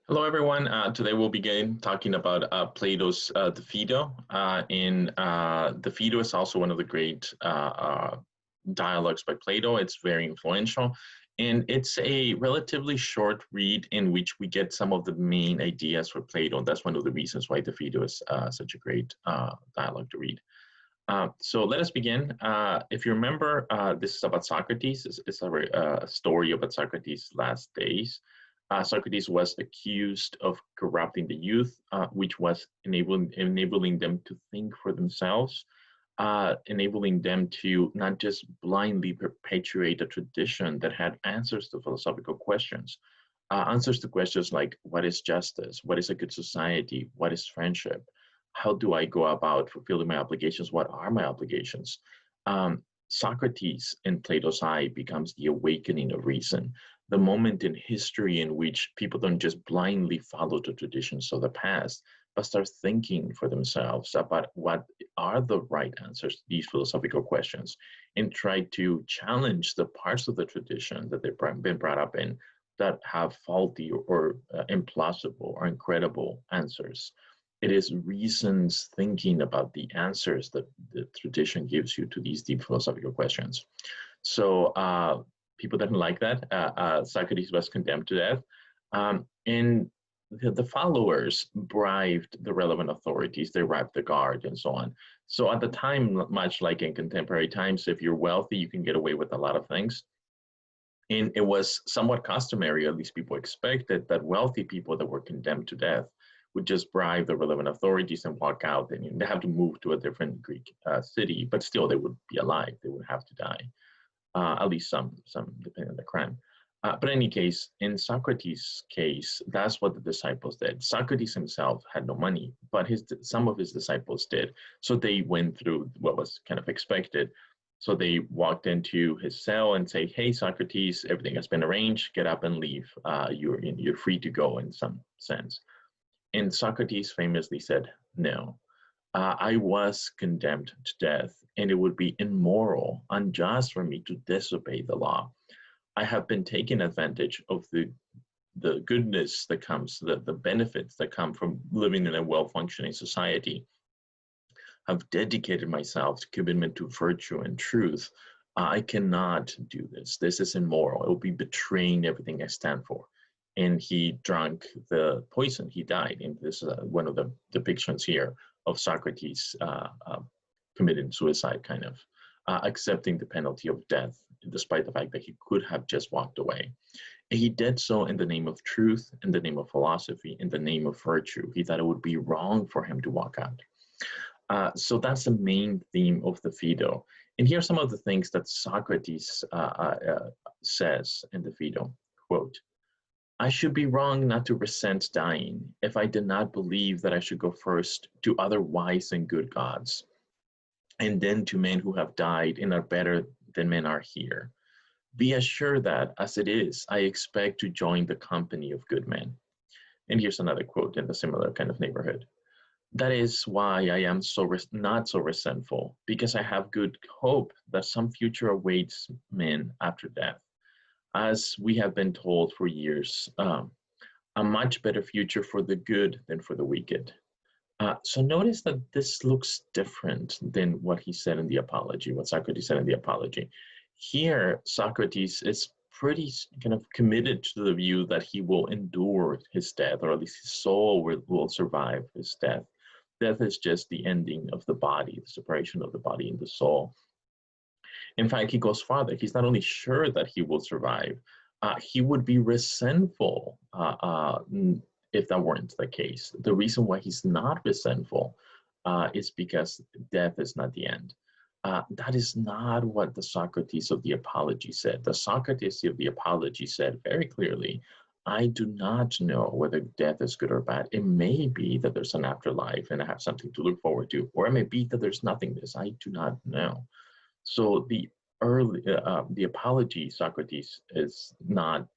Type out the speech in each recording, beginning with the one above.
Hello, everyone. Today we'll begin talking about Plato's the Phaedo. The Phaedo is also one of the great dialogues by Plato. It's very influential, and it's a relatively short read in which we get some of the main ideas for Plato. That's one of the reasons why the Phaedo is such a great dialogue to read. So let us begin. If you remember, this is about Socrates. It's a story about Socrates' last days. Socrates was accused of corrupting the youth, which was enabling them to think for themselves, enabling them to not just blindly perpetuate a tradition that had answers to philosophical questions, answers to questions like what is justice, what is a good society, what is friendship, how do I go about fulfilling my obligations, what are my obligations. Socrates in Plato's eye becomes the awakening of reason, the moment in history in which people don't just blindly follow the traditions of the past, but start thinking for themselves about what are the right answers to these philosophical questions and try to challenge the parts of the tradition that they've been brought up in that have faulty or implausible or incredible answers. It is reasons thinking about the answers that the tradition gives you to these deep philosophical questions. So people didn't like that. Socrates was condemned to death. And the followers bribed the relevant authorities. They bribed the guard and so on. So at the time, much like in contemporary times, if you're wealthy, you can get away with a lot of things. And it was somewhat customary, at least people expected, that wealthy people that were condemned to death would just bribe the relevant authorities and walk out, and they have to move to a different Greek city, but still they would be alive. They would have to die, at least some depending on the crime. But in any case, in Socrates' case, that's what the disciples did. Socrates himself had no money, but some of his disciples did. So they went through what was kind of expected. So they walked into his cell and say, "Hey, Socrates, everything has been arranged. Get up and leave. You're free to go," in some sense. And Socrates famously said, "No, I was condemned to death, and it would be immoral, unjust for me to disobey the law. I have been taking advantage of the goodness that comes, the benefits that come from living in a well-functioning society. I've dedicated myself to commitment to virtue and truth. I cannot do this. This is immoral. It will be betraying everything I stand for." And he drank the poison. He died. And this is one of the depictions here of Socrates committing suicide, kind of accepting the penalty of death, despite the fact that he could have just walked away. And he did so in the name of truth, in the name of philosophy, in the name of virtue. He thought it would be wrong for him to walk out. So that's the main theme of the Phaedo. And here are some of the things that Socrates says in the Phaedo. Quote, "I should be wrong not to resent dying if I did not believe that I should go first to other wise and good gods, and then to men who have died and are better than men are here. Be assured that, as it is, I expect to join the company of good men." And here's another quote in the similar kind of neighborhood. "That is why I am not so resentful, because I have good hope that some future awaits men after death. As we have been told for years, a much better future for the good than for the wicked." So notice that this looks different than what he said in the Apology, what Socrates said in the Apology. Here, Socrates is pretty kind of committed to the view that he will endure his death, or at least his soul will survive his death. Death is just the ending of the body, the separation of the body and the soul. In fact, he goes farther. He's not only sure that he will survive, he would be resentful if that weren't the case. The reason why he's not resentful is because death is not the end. That is not what the Socrates of the Apology said. The Socrates of the Apology said very clearly, "I do not know whether death is good or bad. It may be that there's an afterlife and I have something to look forward to, or it may be that there's nothingness. I do not know." So the Apology, Socrates is not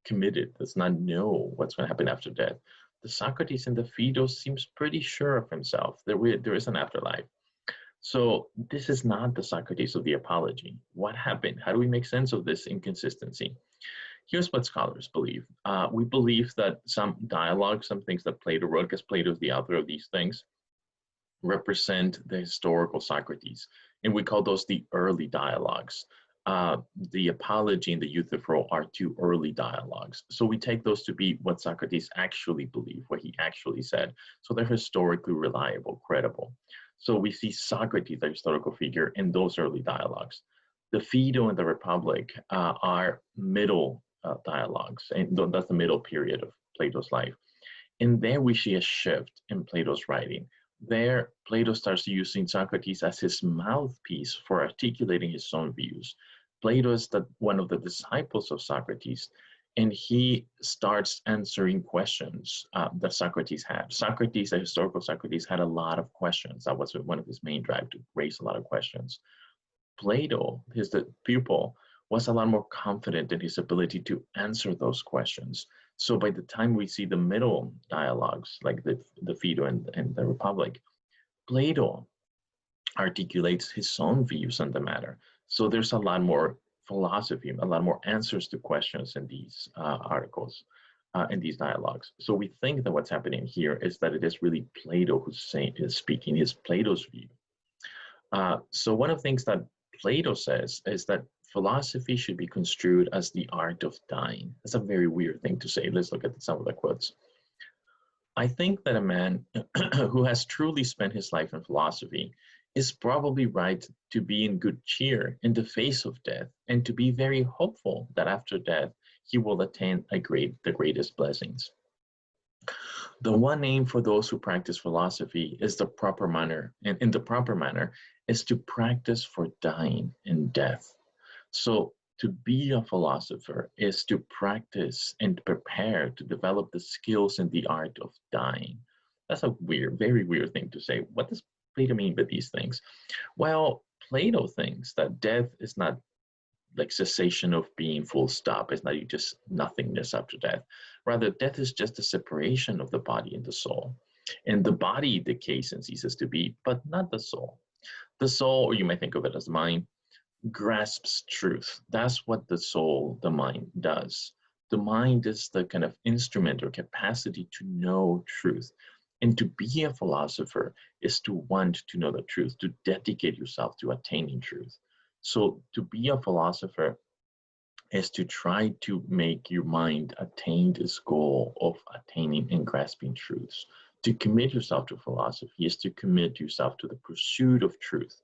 committed, does not know what's going to happen after death. The Socrates in the Phaedo seems pretty sure of himself. There is an afterlife. So this is not the Socrates of the Apology. What happened? How do we make sense of this inconsistency? Here's what scholars believe. We believe that some dialogues, some things that Plato wrote, because Plato is the author of these things, represent the historical Socrates, and we call those the early dialogues. The Apology and the Euthyphro are two early dialogues. So we take those to be what Socrates actually believed, what he actually said. So they're historically reliable, credible. So we see Socrates, the historical figure, in those early dialogues. The Phaedo and the Republic are middle dialogues, and that's the middle period of Plato's life. And there we see a shift in Plato's writing. There, Plato starts using Socrates as his mouthpiece for articulating his own views. Plato is one of the disciples of Socrates, and he starts answering questions that Socrates had. Socrates, the historical Socrates, had a lot of questions. That was one of his main drive, to raise a lot of questions. Plato, the pupil, was a lot more confident in his ability to answer those questions. So by the time we see the middle dialogues, like the Phaedo and the Republic, Plato articulates his own views on the matter. So there's a lot more philosophy, a lot more answers to questions in these articles, in these dialogues. So we think that what's happening here is that it is really Plato who's speaking, is Plato's view. So one of the things that Plato says is that philosophy should be construed as the art of dying. That's a very weird thing to say. Let's look at some of the quotes. I think that a man who has truly spent his life in philosophy is probably right to be in good cheer in the face of death, and to be very hopeful that after death he will attain the greatest blessings. The one aim for those who practice philosophy is the proper manner, and in the proper manner is to practice for dying in death. So to be a philosopher is to practice and prepare to develop the skills in the art of dying. That's a weird, very weird thing to say. What does Plato mean by these things? Well, Plato thinks that death is not like cessation of being, full stop. It's not just nothingness after death. Rather, death is just a separation of the body and the soul. And the body decays and ceases to be, but not the soul. The soul, or you might think of it as mind, grasps truth. That's what the soul, the mind, does. The mind is the kind of instrument or capacity to know truth. And to be a philosopher is to want to know the truth, to dedicate yourself to attaining truth. So to be a philosopher is to try to make your mind attain this goal of attaining and grasping truths. To commit yourself to philosophy is to commit yourself to the pursuit of truth.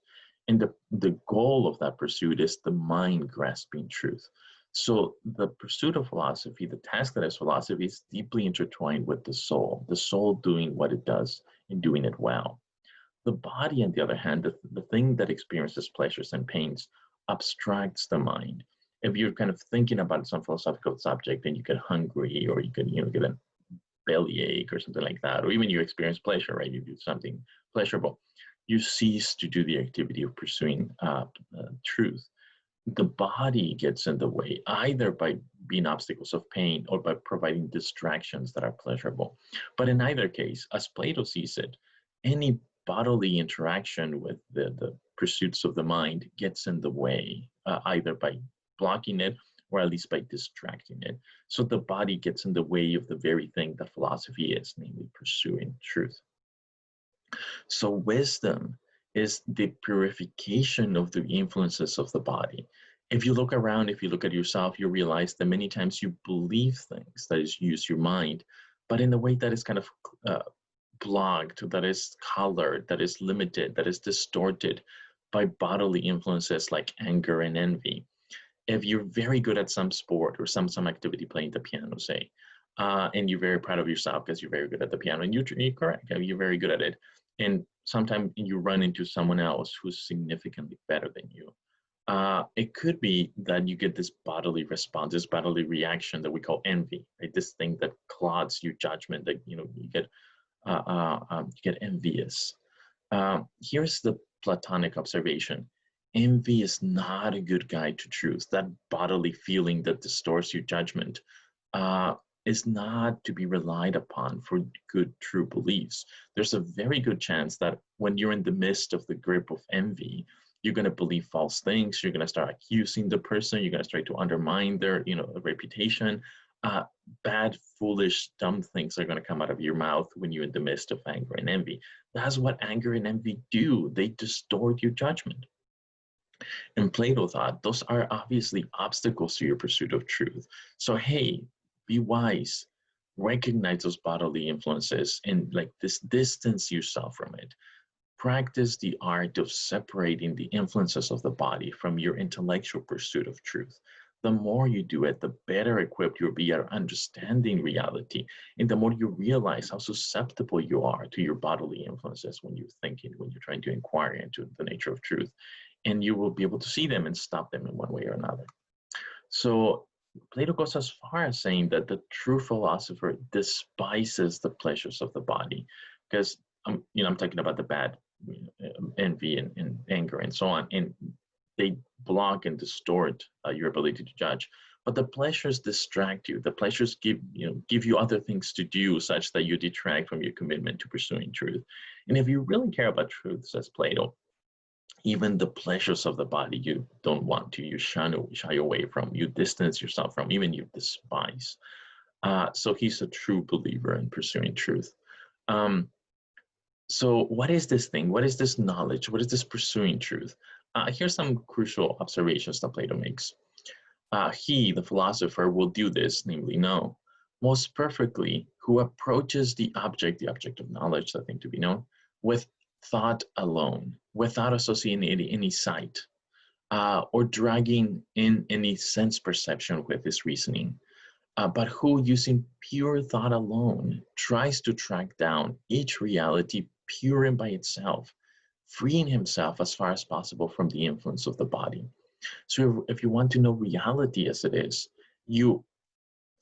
And the goal of that pursuit is the mind grasping truth. So the pursuit of philosophy, the task that is philosophy, is deeply intertwined with the soul doing what it does and doing it well. The body, on the other hand, the thing that experiences pleasures and pains, abstracts the mind. If you're kind of thinking about some philosophical subject and you get hungry, or you can, get a bellyache or something like that, or even you experience pleasure, right? You do something pleasurable, you cease to do the activity of pursuing truth. The body gets in the way, either by being obstacles of pain or by providing distractions that are pleasurable. But in either case, as Plato sees it, any bodily interaction with the pursuits of the mind gets in the way, either by blocking it or at least by distracting it. So the body gets in the way of the very thing that philosophy is, namely pursuing truth. So wisdom is the purification of the influences of the body. If you look around, if you look at yourself, you realize that many times you believe things, that is, use your mind, but in a way that is kind of blocked, that is colored, that is limited, that is distorted by bodily influences like anger and envy. If you're very good at some sport or some activity, playing the piano, say, and you're very proud of yourself because you're very good at the piano, and you're correct, you're very good at it, and sometimes you run into someone else who's significantly better than you. It could be that you get this bodily response, this bodily reaction that we call envy, right? This thing that clouds your judgment, that you get envious. Here's the Platonic observation. Envy is not a good guide to truth. That bodily feeling that distorts your judgment is not to be relied upon for good, true beliefs. There's a very good chance that when you're in the midst of the grip of envy, You're going to believe false things. You're going to start accusing the person. You're going to try to undermine their, reputation. Uh, Bad, foolish, dumb things are going to come out of your mouth when you're in the midst of anger and envy. That's what anger and envy do. They distort your judgment. And Plato thought those are obviously obstacles to your pursuit of truth. So, hey, be wise, recognize those bodily influences and like this distance yourself from it. Practice the art of separating the influences of the body from your intellectual pursuit of truth. The more you do it, the better equipped you'll be at understanding reality. And the more you realize how susceptible you are to your bodily influences when you're thinking, when you're trying to inquire into the nature of truth. And you will be able to see them and stop them in one way or another. So Plato goes as far as saying that the true philosopher despises the pleasures of the body, because I'm talking about the bad, envy and anger and so on, and they block and distort your ability to judge. But the pleasures distract you. The pleasures give you other things to do, such that you detract from your commitment to pursuing truth. And if you really care about truth, says Plato, even the pleasures of the body you don't want to, you shy away from, you distance yourself from, even you despise. So he's a true believer in pursuing truth. So what is this thing? What is this knowledge? What is this pursuing truth? Here's some crucial observations that Plato makes. He, the philosopher, will do this, namely know, most perfectly, who approaches the object of knowledge, the thing to be known, with thought alone, without associating any sight, or dragging in any sense perception with his reasoning, but who, using pure thought alone, tries to track down each reality pure and by itself, freeing himself as far as possible from the influence of the body. So if you want to know reality as it is, you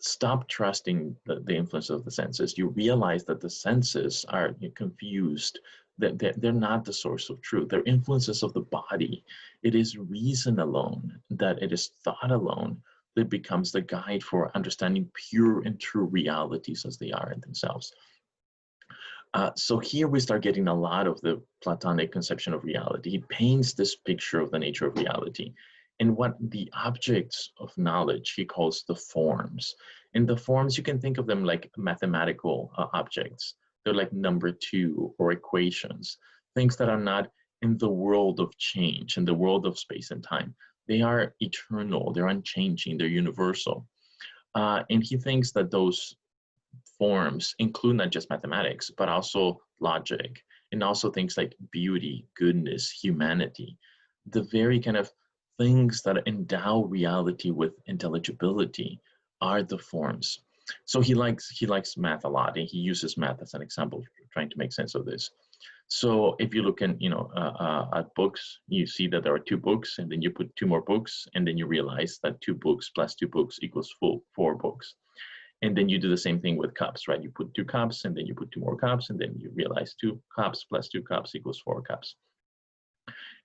stop trusting the influence of the senses. You realize that the senses are confused, that they're not the source of truth. They're influences of the body. It is reason alone, that it is thought alone that becomes the guide for understanding pure and true realities as they are in themselves. So here we start getting a lot of the Platonic conception of reality. He paints this picture of the nature of reality. And what the objects of knowledge he calls the forms. And the forms, you can think of them like mathematical objects. They're like number two or equations, things that are not in the world of change, in the world of space and time. They are eternal, they're unchanging, they're universal. And he thinks that those forms include not just mathematics, but also logic, and also things like beauty, goodness, humanity, the very kind of things that endow reality with intelligibility are the forms. So he likes math a lot, and he uses math as an example, trying to make sense of this. So if you look in, at books, you see that there are two books, and then you put two more books, and then you realize that 2 books plus 2 books equals 4 books. And then you do the same thing with cups, right? You put 2 cups, and then you put 2 more cups, and then you realize 2 cups plus 2 cups equals 4 cups.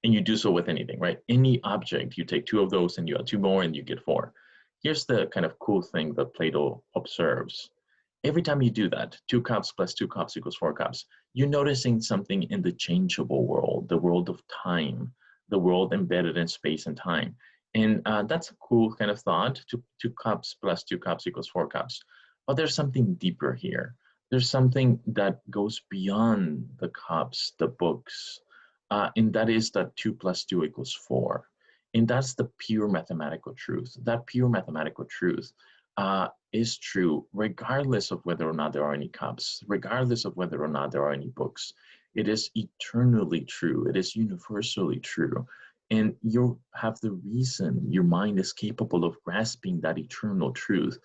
And you do so with anything, right? Any object, you take 2 of those and you add 2 more and you get 4. Here's the kind of cool thing that Plato observes. Every time you do that, 2 cups plus 2 cups equals 4 cups, you're noticing something in the changeable world, the world of time, the world embedded in space and time. And that's a cool kind of thought, 2 cups plus 2 cups equals 4 cups. But there's something deeper here. There's something that goes beyond the cups, the books, and that is that 2 plus 2 equals 4. And that's the pure mathematical truth. That pure mathematical truth is true regardless of whether or not there are any cups, regardless of whether or not there are any books. It is eternally true. It is universally true. And you have the reason, your mind is capable of grasping that eternal truth,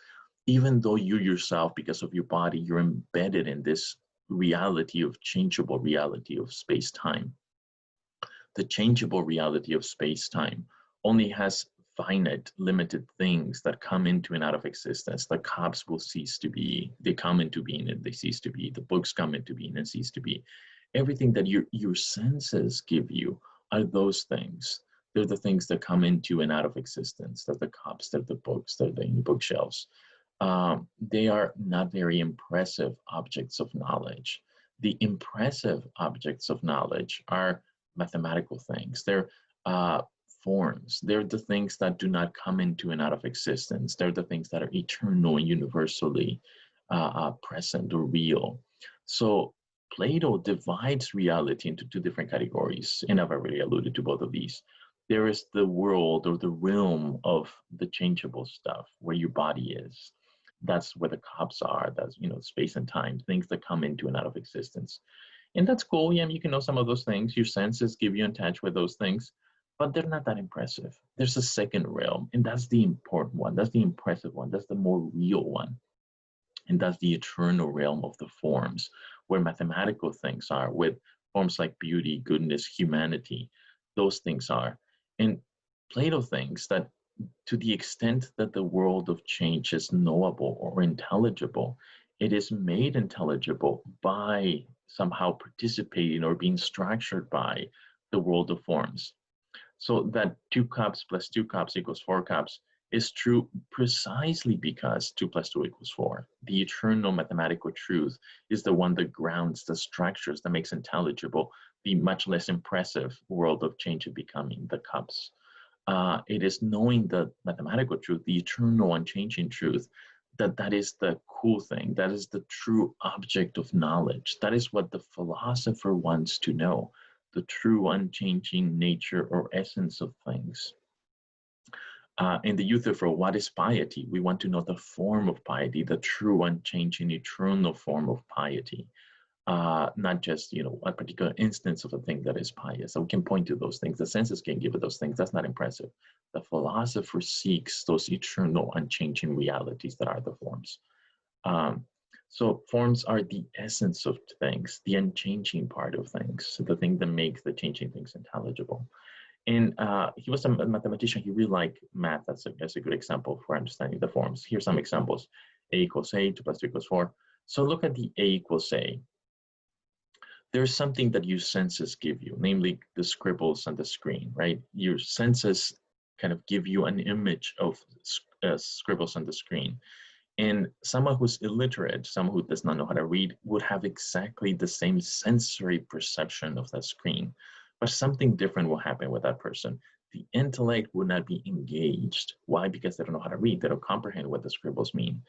even though you yourself, because of your body, you're embedded in this reality of changeable reality of space-time. The changeable reality of space-time only has finite, limited things that come into and out of existence. The cups will cease to be, they come into being and they cease to be. The books come into being and cease to be. Everything that your senses give you are those things. They're the things that come into and out of existence. They're the cups, they're the books, they're the bookshelves. They are not very impressive objects of knowledge. The impressive objects of knowledge are mathematical things. They're uh, forms. They're the things that do not come into and out of existence. They're the things that are eternal and universally present or real. So Plato divides reality into two different categories, and I've already alluded to both of these. There is the world or the realm of the changeable stuff, where your body is. That's where the cups are. That's, space and time, things that come into and out of existence. And that's cool. Yeah, you can know some of those things. Your senses give you in touch with those things, but they're not that impressive. There's a second realm, and that's the important one. That's the impressive one. That's the more real one. And that's the eternal realm of the forms, where mathematical things are, with forms like beauty, goodness, humanity. Those things are. And Plato thinks that to the extent that the world of change is knowable or intelligible, it is made intelligible by somehow participating or being structured by the world of forms. So that 2 cups plus 2 cups equals 4 cups is true precisely because 2 plus 2 equals 4. The eternal mathematical truth is the one that grounds the structures, that makes intelligible the much less impressive world of change and becoming, the cups. It is knowing the mathematical truth, the eternal unchanging truth, that is the cool thing. That is the true object of knowledge. That is what the philosopher wants to know, the true unchanging nature or essence of things. In the Euthyphro, what is piety? We want to know the form of piety, the true unchanging eternal form of piety. Not just, a particular instance of a thing that is pious. So we can point to those things. The senses can give it those things. That's not impressive. The philosopher seeks those eternal, unchanging realities that are the forms. So forms are the essence of things, the unchanging part of things, the thing that makes the changing things intelligible. And he was a mathematician. He really liked math. That's a good example for understanding the forms. Here's some examples. A equals A, 2 plus 2 equals 4. So look at the A equals A. There's something that your senses give you, namely the scribbles on the screen, right? Your senses kind of give you an image of scribbles on the screen. And someone who's illiterate, someone who does not know how to read, would have exactly the same sensory perception of that screen. But something different will happen with that person. The intellect would not be engaged. Why? Because they don't know how to read. They don't comprehend what the scribbles mean.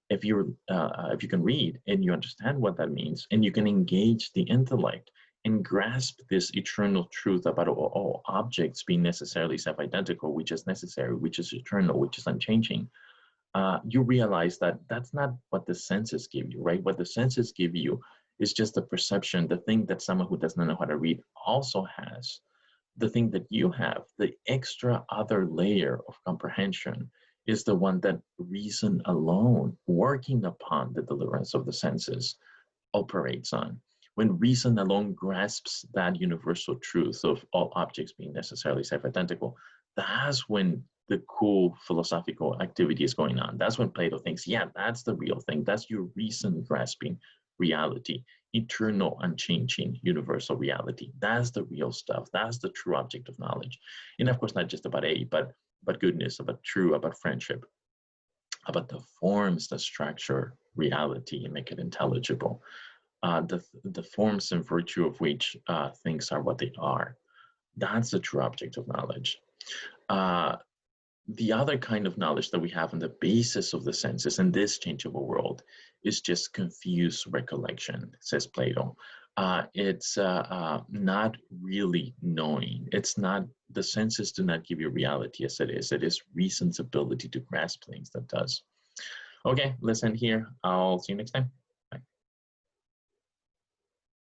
If you can read and you understand what that means, and you can engage the intellect and grasp this eternal truth about all objects being necessarily self-identical, which is necessary, which is eternal, which is unchanging, you realize that that's not what the senses give you, right? What the senses give you is just the perception, the thing that someone who does not know how to read also has. The thing that you have, the extra other layer of comprehension, is the one that reason alone, working upon the deliverance of the senses, operates on. When reason alone grasps that universal truth of all objects being necessarily self-identical, that's when the cool philosophical activity is going on. That's when Plato thinks, yeah, that's the real thing. That's your reason grasping reality, eternal, unchanging, universal reality. That's the real stuff. That's the true object of knowledge. And of course, not just about A, but goodness, about true, about friendship, about the forms that structure reality and make it intelligible. The forms and virtue of which things are what they are. That's the true object of knowledge. The other kind of knowledge that we have on the basis of the senses in this changeable world is just confused recollection, says Plato. It's not really knowing. It's not, the senses do not give you reality as it is. It is reason's ability to grasp things that does. Okay, let's end here. I'll see you next time.